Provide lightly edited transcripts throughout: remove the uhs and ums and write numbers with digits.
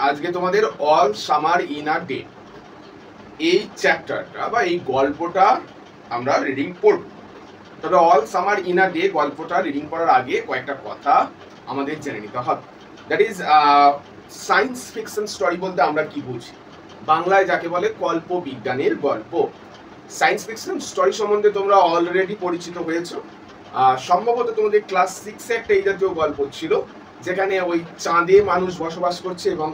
আজকে তোমাদের all summer in a day এই চ্যাপ্টারটা বা এই গল্পটা আমরা রিডিং পড়ব। তবে all summer in a day গল্পটা রিডিং করার আগে কয়েকটা কথা আমাদের জেনে নিতে হবে। That is science fiction story বলতে আমরা কি বুঝি, বাংলায় যাকে বলে কল্প বিজ্ঞানের গল্প। সায়েন্স ফিকশন স্টোরি সম্বন্ধে তোমরা অলরেডি পরিচিত হয়েছো। সম্ভবত তোমাদের ক্লাস 6-এ একটা এই জাতীয় গল্প ছিল, যেখানে ওই চাঁদে মানুষ বসবাস করছে এবং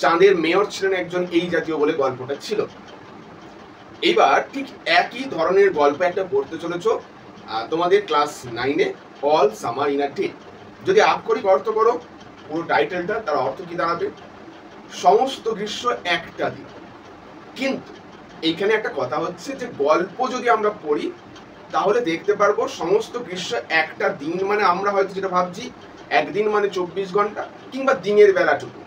চাঁদের মেয়র ছিলেন একজন, এই জাতীয় বলে গল্পটা ছিল। এইবার ঠিক একই ধরনের গল্প একটা পড়তে চলেছ তোমাদের ক্লাস 9-এ, all summer in a day. যদি আক্ষরিক অর্থ করো পুরো টাইটেলটা, তার অর্থ কি দাঁড়াবে? সমস্ত গ্রীষ্ম একটা দিন। কিন্তু এইখানে একটা কথা হচ্ছে যে গল্প যদি আমরা পড়ি তাহলে দেখতে পারবো সমস্ত গ্রীষ্ম একটা দিন মানে আমরা হয়তো যেটা ভাবছি একদিন মানে 24 ঘন্টা কিংবা দিনের বেলাটুকু,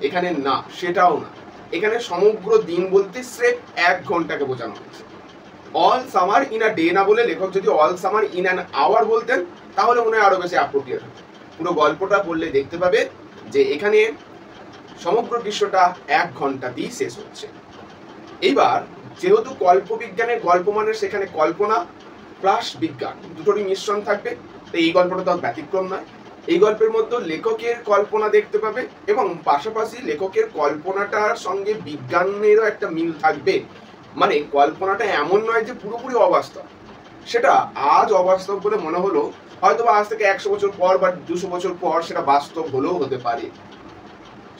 এখানে না, সেটাও না। এখানে সমগ্র দিন বলতে স্রেফ 1 ঘন্টাকে বোঝানো হচ্ছে। All summer in a day না বলে লেখক যদি all summer in an hour বলতেন তাহলে মনে হয় আরো বেশি অ্যাপ্রোপ্রিয়েট হতো। পুরো গল্পটা পড়লে দেখতে পাবে যে এখানে সমগ্র গ্রীষ্মটা 1 ঘন্টাতেই শেষ হচ্ছে। এইবার যেহেতু কল্পবিজ্ঞানের গল্প মানে সেখানে কল্পনা প্লাস বিজ্ঞান দুটোরই মিশ্রণ থাকবে, তো এই গল্পটা তো ব্যতিক্রম নয়। এই গল্পের মধ্যে লেখকের কল্পনা দেখতে পাবে এবং পাশাপাশি লেখকের কল্পনাটার সঙ্গে বিজ্ঞানেরও একটা মিল থাকবে। মানে কল্পনাটা এমন নয় যে পুরোপুরি অবাস্তব, সেটা আজ অবাস্তব বলে মনে হলো হয়তো বা আজ থেকে 100 বছর পর বা 200 বছর পর সেটা বাস্তব হলেও হতে পারে।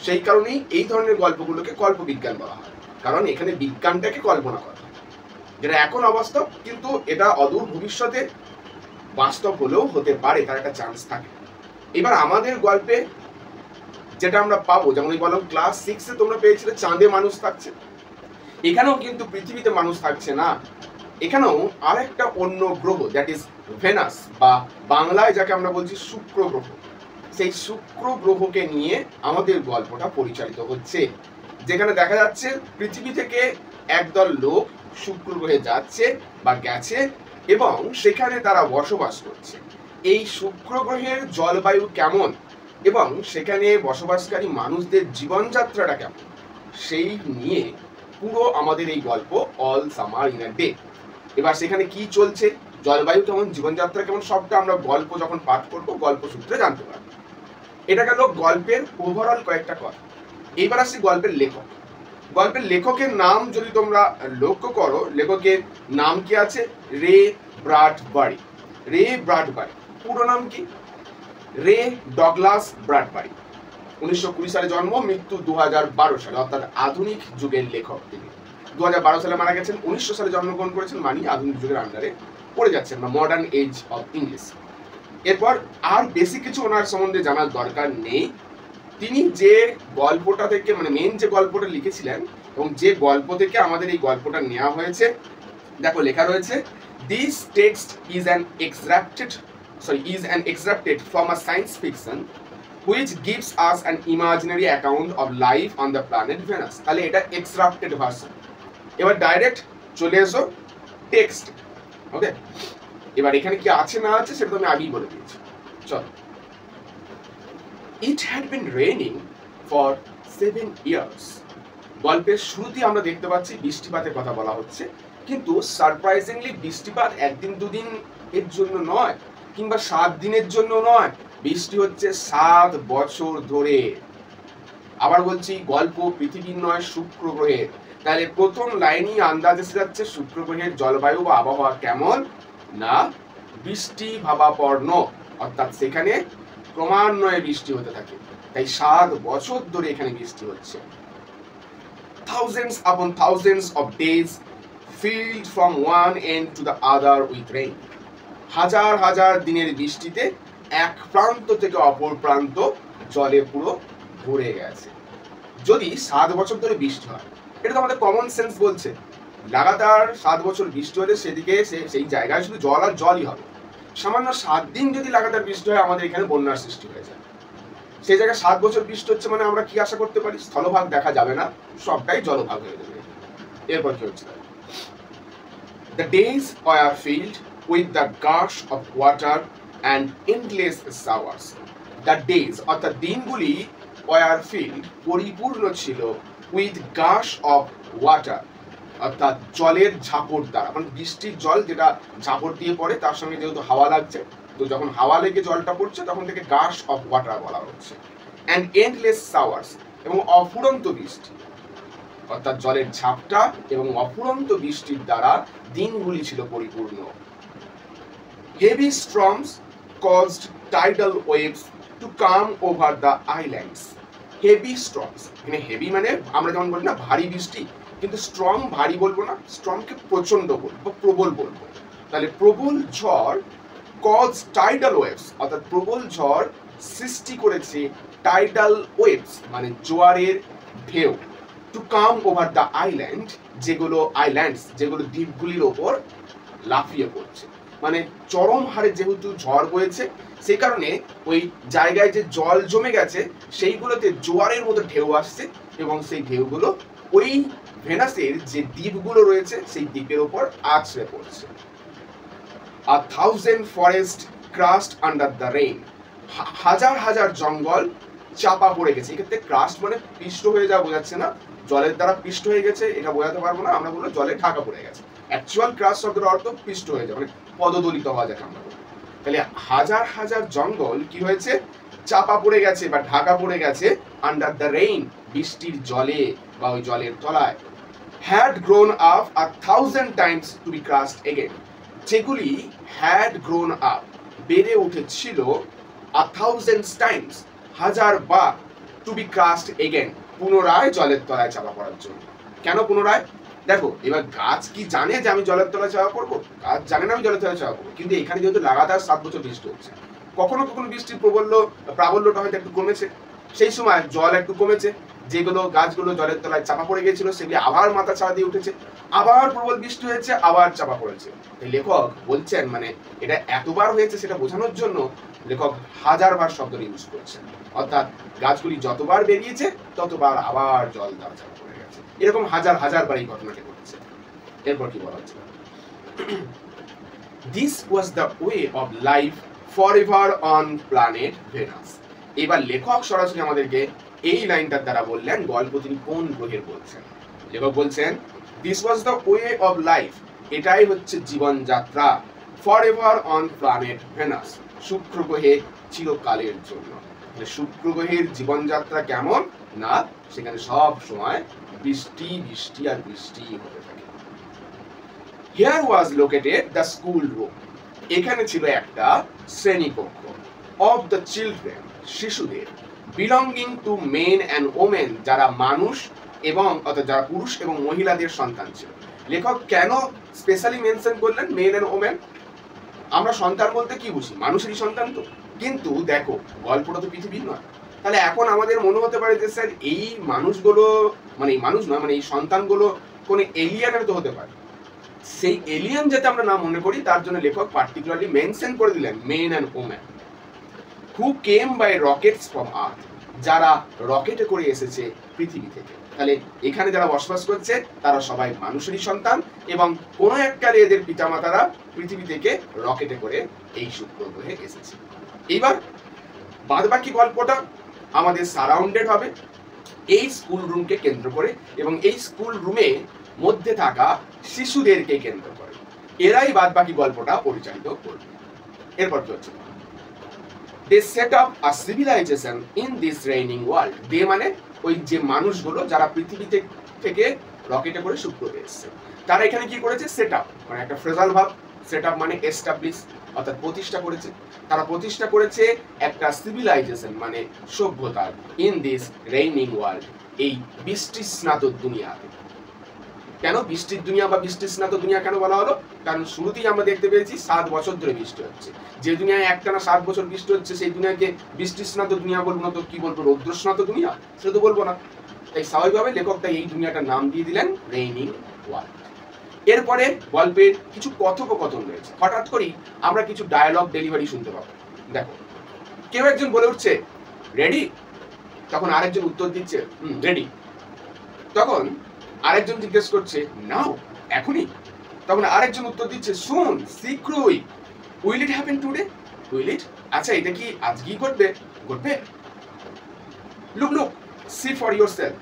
সেই কারণেই এই ধরনের গল্পগুলোকে কল্পবিজ্ঞান বলা হয়, কারণ এখানে বিজ্ঞানটাকে কল্পনা করা হয়, যেটা এখন অবাস্তব কিন্তু এটা অদূর ভবিষ্যতে বাস্তব হলেও হতে পারে, তার একটা চান্স থাকে। এবার আমাদের গল্পে যেটা আমরা পাবো, যেমন বললাম ক্লাস 6-এ তোমরা পেয়েছিলে চাঁদে মানুষ থাকছে, এখানেও কিন্তু পৃথিবীতে মানুষ থাকছে না, এখানেও আরেকটা অন্য গ্রহ, দ্যাট ইজ ভেনাস, বা বাংলায় যাকে আমরা বলছি শুক্র গ্রহ, সেই শুক্র গ্রহকে নিয়ে আমাদের গল্পটা পরিচালিত হচ্ছে। যেখানে দেখা যাচ্ছে পৃথিবী থেকে একদল লোক শুক্র গ্রহে যাচ্ছে বা গেছে এবং সেখানে তারা বসবাস করছে। এই শুক্র গ্রহের জলবায়ু কেমন এবং সেখানে বসবাসকারী মানুষদের জীবনযাত্রাটা কেমন, সেই নিয়ে পুরো আমাদের এই গল্প all summer in a day. এবার সেখানে কি চলছে, জলবায়ু কেমন, জীবনযাত্রা কেমন, সবটা আমরা গল্প যখন পাঠ করবো গল্প সূত্রে জানতে পারবো। এটা গেল গল্পের ওভারঅল কয়েকটা কথা। এইবার আসছি গল্পের লেখক। গল্পের লেখকের নাম যদি তোমরা লক্ষ্য করো, লেখকের নাম কি আছে? রে ব্রাডবারি। রে ব্রাডবারি পুরো নাম কি? রে ডগলাস ব্রাডবারি। 1920 সালে জন্ম, মৃত্যু 2012 সালে, অর্থাৎ আধুনিক যুগের লেখক তিনি। 2012 সালে মারা গেছেন। 1900 সালে জন্মগ্রহণ করেছেন, মানে আধুনিক যুগের আন্ডারে পড়ে যাচ্ছেন বা মডার্ন এজ অফ ইংলিশ। এরপর আর বেশি কিছু ওনার সম্বন্ধে জানার দরকার নেই। তিনি যে গল্পটা থেকে মানে মেন যে গল্পটা লিখেছিলেন এবং যে গল্প থেকে আমাদের এই গল্পটা নেওয়া হয়েছে, দেখো লেখা রয়েছে, this text is an extracted from a science fiction which gives us an imaginary account of life on the planet Venus। তাহলে এটা এক্সট্রাক্টেড ভার্সন। এবার ডাইরেক্ট চলে এসো টেক্সট। ওকে, এবার এখানে কি আছে না আছে সেটা তো আমি আগেই বলে দিয়েছি। চলো। It had been raining for 7 years। গল্পের শুরুতেই আমরা দেখতে পাচ্ছি বৃষ্টিপাতের কথা বলা হচ্ছে, কিন্তু সারপ্রাইজিংলি বৃষ্টিপাত একদিন দুদিন এর জন্য নয় কিংবা 7 দিনের জন্য নয়, বৃষ্টি হচ্ছে 7 বছর ধরে। আবার বলছি গল্প পৃথিবীর নয় শুক্র গ্রহের। তাহলে প্রথম লাইনই আন্দাজ এসে যাচ্ছে শুক্র গ্রহের জলবায়ু বা আবহাওয়া কেমন না বৃষ্টি ভাবাপন্ন, অর্থাৎ সেখানে ক্রমান্বয়ে বৃষ্টি হতে থাকে। তাই 7 বছর ধরে এখানে বৃষ্টি হচ্ছে। Thousands upon thousands of days filled from one end to the other with rain। হাজার হাজার দিনের বৃষ্টিতে এক প্রান্ত থেকে অপর প্রান্ত জলে পুরো ভরে গেছে। যদি 7 বছর ধরে বৃষ্টি হয়, এটা তো আমাদের কমন সেন্স বলছে, লাগাতার 7 বছর বৃষ্টি হলে সেদিকে সেই জায়গায় শুধু জল আর জলই হবে। সামান্য 7 দিন যদি লাগাতার বৃষ্টি হয় আমাদের এখানে বন্যার সৃষ্টি হয়ে যায়। সেই জায়গায় 7 বছর বৃষ্টি হচ্ছে মানে আমরা কি আশা করতে পারি? স্থলভাগ দেখা যাবে না, সবটাই জলভাগ হয়ে যাবে। এরপর কি হচ্ছে? The days were filled with the gush of water and endless showers। The days অর্থাৎ দিনগুলি ওয়ার ফিল্ড পরিপূর্ণ ছিল উইথ গাশ অফ ওয়াটার, অর্থাৎ জলের ঝাপট দ্বারা, মানে বৃষ্টির জল যেটা ঝাপট দিয়ে পড়ে তার সঙ্গে যেহেতু হাওয়া লাগছে, তো যখন হাওয়া লেগে জলটা পড়ছে তখন থেকে গাশ অফ ওয়াটার বলা হচ্ছে। অ্যান্ড এন্ডলেস শাওয়ার্স, এবং অফুরন্ত বৃষ্টি, অর্থাৎ জলের ঝাপটা এবং অফুরন্ত বৃষ্টির দ্বারা দিনগুলি ছিল পরিপূর্ণ। Heavy storms caused tidal waves to come over the islands. Heavy storms, এখানে হেভি মানে আমরা যেমন বলি না ভারী বৃষ্টি, কিন্তু স্ট্রং ভারী বলবো না, স্ট্রংকে প্রচন্ড বলবো, প্রবল বলবো। তাহলে প্রবল ঝড় কজ টাইডাল ওয়েভস, অর্থাৎ প্রবল ঝড় সৃষ্টি করেছে টাইডাল ওয়েভস মানে জোয়ারের ঢেউ, to come over the island, যেগুলো দ্বীপগুলির ওপর লাফিয়ে পড়ছে। মানে চরম হারে যেহেতু ঝড় বয়েছে, সেই কারণে ওই জায়গায় যে জল জমে গেছে সেইগুলোতে জোয়ারের মতো ঢেউ আসছে, এবং সেই ঢেউগুলো ওই ভেনাসের যে দ্বীপগুলো রয়েছে সেই দ্বীপের ওপর আছড়ে পড়ছে। A thousand forests crushed under the rain, হাজার হাজার জঙ্গল চাপা পড়ে গেছে। এক্ষেত্রে ক্রাস্ট মানে পিষ্ট হয়ে যাওয়া বোঝাচ্ছে না, জলের দ্বারা পিষ্ট হয়ে গেছে এটা বোঝাতে পারবো না, আমরা বলবো জলে ঢাকা পড়ে গেছে। অ্যাকচুয়াল ক্রাস্ট শব্দের অর্থ পিষ্ট হয়ে যাওয়া, মানে পদদলিত হওয়া যাকে আমরা বলি। তাহলে হাজার হাজার জঙ্গল কি হয়েছে, চাপা পড়ে গেছে বা ঢাকা পড়ে গেছে আন্ডার দ্য রেইন, বৃষ্টির জলে বা ওই জলের তলায়। Had grown up 1000 times to be crushed again, যেগুলি হ্যাড গ্রোন আপ বেড়ে উঠেছিল 1000 টাইমস হাজার বার, টু বি ক্রাস্ট এগেন পুনরায় জলের তলায় চাপা পড়ার জন্য। কেন পুনরায়? দেখো এবার গাছ কি জানে যে আমি জলের তলায় চাপা পড়বো? গাছ জানে না আমি জলের তলায় চাপা পড়বো, কিন্তু এখানে যেহেতু লাগাতার 7 বছর বৃষ্টি হচ্ছে, কখনো কখনো বৃষ্টির প্রাবল্যটা হয়তো একটু কমেছে, সেই সময় জল একটু কমেছে, যেগুলো গাছগুলো জলের তলায় চাপা পড়ে গিয়েছিল সেগুলি আবার মাথা ছাড়া দিয়ে উঠেছে, আবার প্রবল বৃষ্টি হয়েছে, আবার চাপা পড়েছে। লেখক বলছেন মানে এটা এতবার হয়েছে সেটা বোঝানোর জন্য লেখক হাজারবার শব্দটা ইউজ করছেন, অর্থাৎ গাছগুলি যতবার বেরিয়েছে ততবার আবার জল দ্বারা চাপা পড়ে গেছে, এরকম হাজার হাজার বার এই ঘটনাটি ঘটেছে। এরপর কি বলা হচ্ছে, this was the way of life forever on planet Venus. এবার লেখক সরাসরি আমাদেরকে এই লাইনটার দ্বারা বললেন গল্প তিনি কোন গ্রহের বলছেন। লেখক বলছেন this was the way of life, এটাই হচ্ছে জীবনযাত্রা, ফরএভার অন প্ল্যানেট ভেনাস, শুক্র গ্রহে চিরকালের জন্য। শুক্র গ্রহের জীবনযাত্রা কেমন না, সেখানে সব সময় বৃষ্টি বৃষ্টি আর বৃষ্টি হতে থাকে। Here was located the school room, এখানে ছিল একটা শ্রেণীকক্ষ, অফ দ্য চিলড্রেন, শিশুদের, belonging to main and women, যারা মানুষ এবং অর্থাৎ যারা পুরুষ এবং মহিলাদের সন্তান ছিল। লেখক কেন স্পেশালি মেনশন করলেন মেন অ্যান্ড ওমেন? আমরা সন্তান বলতে কি বুঝি, মানুষেরই সন্তান তো, কিন্তু দেখো গল্পটা তো পৃথিবীর নয়। তাহলে এখন আমাদের মনে হতে পারে যে স্যার এই মানুষগুলো মানে এই মানুষ নয়, মানে এই সন্তানগুলো কোনো এলিয়ানের তো হতে পারে। সেই এলিয়ান যাতে আমরা না মনে করি তার জন্য লেখক পার্টিকুলারলি মেনশন করে দিলেন men and women, who came by rockets from earth, যারা রকেটে করে এসেছে পৃথিবী থেকে। তাহলে এখানে যারা বসবাস করছে তারা সবাই মানুষেরই সন্তান, এবং কোনো এককালে এদের পিতামাতারা পৃথিবী থেকে রকেটে করে এই শুক্র গ্রহে এসেছে। এইবার বাদবাকি গল্পটা আমাদের সারাউন্ডেড হবে এই স্কুল রুমকে কেন্দ্র করে, এবং এই স্কুল রুমে মধ্যে থাকা শিশুদেরকে কেন্দ্র করে, এরাই বাদবাকি গল্পটা পরিচালিত করবে। এরপর কি হচ্ছে, they set up a civilization in this reigning world, they মানে ওই যে মানুষগুলো যারা পৃথিবী থেকে রকেটে করে শুক্রতে এসেছে, তারা এখানে কি করেছে, সেট আপ মানে একটা ফ্রেজাল ভাব, সেট আপ মানে এস্টাবলিশ অর্থাৎ প্রতিষ্ঠা করেছে। তারা প্রতিষ্ঠা করেছে একটা সিভিলাইজেশন মানে সভ্যতার, ইন দিস রেইনিং ওয়ার্ল্ড, এই বৃষ্টি স্নাত দুনিয়াতে। কেন বৃষ্টির দুনিয়া বা বৃষ্টি স্নাত দুনিয়া কেন বলা হলো? কারণ শুরুতেই আমরা দেখতে পেয়েছি 7 বছর ধরে বৃষ্টি হচ্ছে। যে দুনিয়ায় একটানা 7 বছর বৃষ্টি হচ্ছে সেই দুনিয়াকে বৃষ্টি স্নাত দুনিয়া বলবো না তো কি বলবো, রৌদ্র স্নাত দুনিয়া, সেটা তো বলবো না। তাই স্বাভাবিকভাবে লেখক তাই এই দুনিয়াটার নাম দিয়ে দিলেন রেইনিং ওয়ার্ল্ড। এরপরে গল্পের কিছু কথোপকথন রয়েছে, হঠাৎ করেই আমরা কিছু ডায়ালগ ডেলিভারি শুনতে পাবো। দেখো কেউ একজন বলে উঠছে রেডি, তখন আরেকজন উত্তর দিচ্ছে রেডি। তখন আরেকজন জিজ্ঞেস করছে নাও, এখনই। তখন আরেকজন উত্তর দিচ্ছে শুন, শীঘ্রই। Will it happen today, will it, আচ্ছা এটা কি আজকেই ঘটবে? ঘটবে। Look look see for yourself,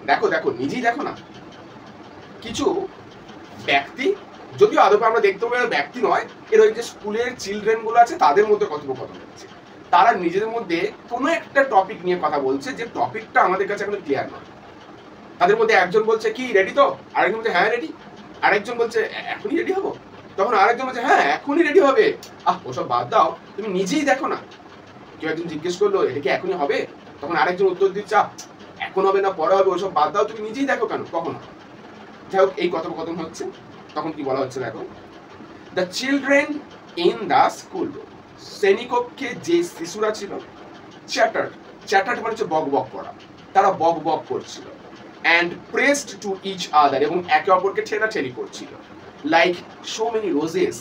দেখো দেখো, নিজেই দেখো না। কিছু ব্যক্তি, যদিও আদৌ আমরা দেখতে পাই ব্যক্তি নয়, এর ওই যে স্কুলের চিলড্রেন গুলো আছে তাদের মধ্যে কথোপকথন হচ্ছে। তারা নিজেদের মধ্যে কোনো একটা টপিক নিয়ে কথা বলছে, যে টপিকটা আমাদের কাছে এখন ক্লিয়ার নয়। তাদের মধ্যে একজন বলছে কি রেডি তো, আরেকজন বলছে হ্যাঁ রেডি, আরেকজন বলছে এখনই রেডি হবো, তখন আরেকজন বলছে হ্যাঁ এখনই রেডি হবে। ওসব বাদ দাও, তুমি নিজেই দেখো না। কেউ একজন জিজ্ঞেস করলো এটা কি এখনই হবে, তখন আরেকজন উত্তর দিচ্ছে এখন হবে না পরে হবে, ওসব বাদ দাও, তুমি নিজেই দেখো কেন, কখন হবে। যাই হোক, এই কথোপকথন হচ্ছে। তখন কি বলা হচ্ছে দেখো, the children in the school room, শ্রেণীকক্ষে যে শিশুরা ছিল, চ্যাটার্ড মানে হচ্ছে বক বক করা, তারা বক বক করছিল, and pressed to each other, এবং একে অপরকে ঠেলাঠেলি করছিল, লাইক সো মেনি রোজেস,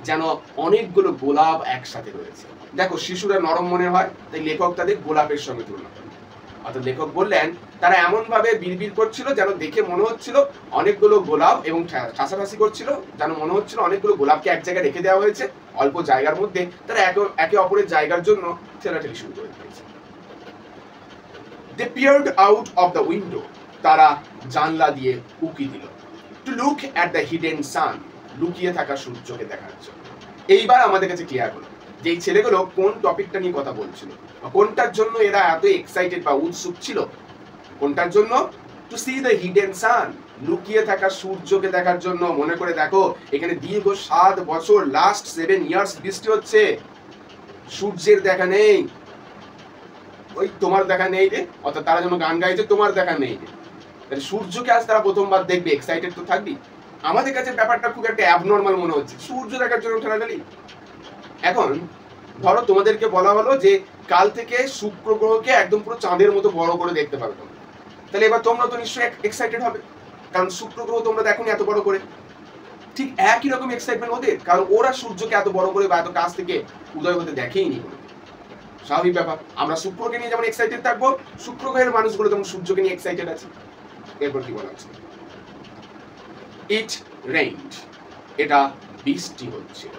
যেন অনেকগুলো গোলাপ একসাথে রয়েছে। দেখো, শিশুরা নরম মনের হয়, তাই লেখক তাদের গোলাপের সঙ্গে তুলনা করেন। অর্থাৎ লেখক বললেন তারা এমন ভাবে বিড়বিড় করছিল যেন দেখে মনে হচ্ছিল অনেকগুলো গোলাপ, এবং ঠাসাঠাসি করছিল যেন মনে হচ্ছিল অনেকগুলো গোলাপকে এক জায়গায় রেখে দেওয়া হয়েছে অল্প জায়গার মধ্যে, তারা একে অপরের জায়গার জন্য ঠেলাঠেলি শুরু করে দিয়েছে। They peered out of the window, তারা জানলা দিয়ে উকি দিল, to look at the hidden sun, লুকিয়ে থাকা সূর্যকে দেখার জন্য। এইবার আমাদের কাছে ক্লিয়ার হলো যে এই ছেলেগুলো কোন টপিকটা নিয়ে কথা বলছিল, কোনটার জন্য এরা এত এক্সাইটেড বা উৎসুক ছিল, কোনটার জন্য, টু সি দ্য হিডেন সান, লুকিয়ে থাকা সূর্যকে দেখার জন্য। মনে করে দেখো, এখানে দীর্ঘ 7 বছর, লাস্ট 7 ইয়ার্স বৃষ্টি হচ্ছে, সূর্যের দেখা নেই, ওই তোমার দেখা নেই রে, অর্থাৎ তারা যেন গান গাইছে তোমার দেখা নেই রে। তাহলে সূর্যকে আজ তারা প্রথমবার দেখবে, এক্সাইটেড তো থাকবি। আমাদের কাছে ব্যাপারটা খুব একটা অ্যাবনর্মাল মনে হচ্ছে, সূর্য দেখার জন্য ঠেলাঠেলি। এখন ধরো তোমাদেরকে বলা হলো যে কাল থেকে শুক্র গ্রহকে একদম পুরো চাঁদের মতো বড় করে দেখতে পাবে তোমরা, তাহলে এবার তোমরা তো নিশ্চয়ই এক্সাইটেড হবে, কারণ শুক্র গ্রহ তোমরা দেখোনি এত বড় করে। ঠিক একই রকম এক্সাইটমেন্ট ওদের, কারণ ওরা সূর্যকে এত বড় করে বা এত কাছ থেকে উদয় হতে দেখেই নি। স্বাভাবিক ব্যাপার, আমরা শুক্রকে নিয়ে যেমন এক্সাইটেড থাকবো, শুক্র গ্রহের মানুষগুলো তেমন সূর্যকে নিয়ে এক্সাইটেড আছে। এরপর কি বলা হচ্ছে, ইট রেইনড, এটা বৃষ্টি হচ্ছিল।